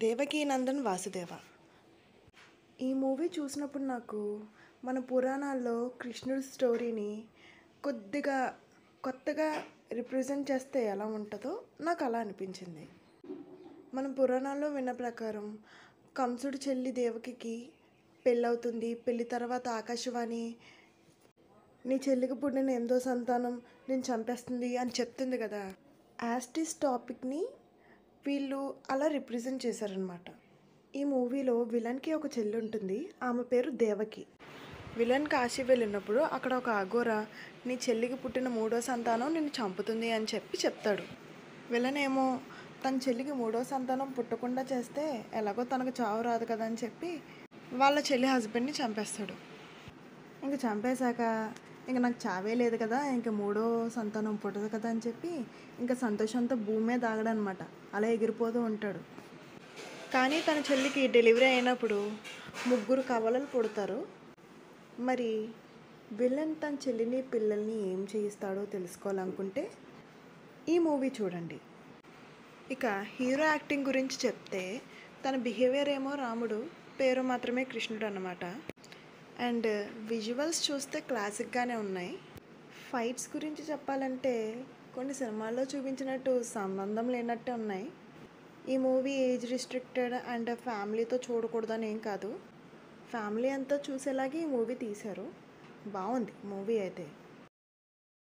దేవకీ నందన్ వాసుదేవ. ఈ మూవీ చూసినప్పుడు నాకు మన పురాణాల్లో కృష్ణుడి స్టోరీని కొద్దిగా కొత్తగా రిప్రజెంట్ చేస్తే ఎలా ఉంటుందో నాకు అలా అనిపించింది. మనం పురాణాల్లో విన్న ప్రకారం కంసుడి చెల్లి దేవకికి పెళ్ళవుతుంది. పెళ్ళి తర్వాత ఆకాశవాణి నీ చెల్లికి పుట్టిన 8వ సంతానం నేను చంపేస్తుంది అని చెప్తుంది కదా. యాస్టిస్ టాపిక్ని వీళ్ళు అలా రిప్రజెంట్ చేశారనమాట. ఈ మూవీలో విలన్కి ఒక చెల్లి ఉంటుంది. ఆమె పేరు దేవకి. విలన్ కాశీ వెళ్ళినప్పుడు అక్కడ ఒక అఘోర నీ చెల్లికి పుట్టిన 3వ సంతానం నిన్ను చంపుతుంది అని చెప్తాడు. విలన్ ఏమో తన చెల్లికి 3వ సంతానం పుట్టకుండా చేస్తే ఎలాగో తనకు చావు రాదు కదా అని చెప్పి వాళ్ళ చెల్లి హస్బెండ్ని చంపేస్తాడు. ఇంక చంపేశాక ఇంక నాకు చావే లేదు కదా, ఇంక 3వ సంతానం పుట్టదు కదా అని చెప్పి ఇంకా సంతోషంతో భూమి మీద ఆగడనమాట. అలా ఎగిరిపోతూ ఉంటాడు. కానీ తన చెల్లికి డెలివరీ అయినప్పుడు 3 కవలలు పుడతారు. మరి విలన్ తన చెల్లిని పిల్లల్ని ఏం చేయిస్తాడో తెలుసుకోవాలనుకుంటే ఈ మూవీ చూడండి. ఇక హీరో యాక్టింగ్ గురించి చెప్తే తన బిహేవియర్ ఏమో రాముడు, పేరు మాత్రమే కృష్ణుడు అన్నమాట. అండ్ విజువల్స్ చూస్తే క్లాసిక్గానే ఉన్నాయి. ఫైట్స్ గురించి చెప్పాలంటే కొన్ని సినిమాల్లో చూపించినట్టు సంబంధం లేనట్టే ఉన్నాయి. ఈ మూవీ ఏజ్ రిస్ట్రిక్టెడ్ అండ్ ఫ్యామిలీతో చూడకూడదని ఏం కాదు. ఫ్యామిలీ అంతా చూసేలాగే ఈ మూవీ తీశారు. బాగుంది మూవీ అయితే.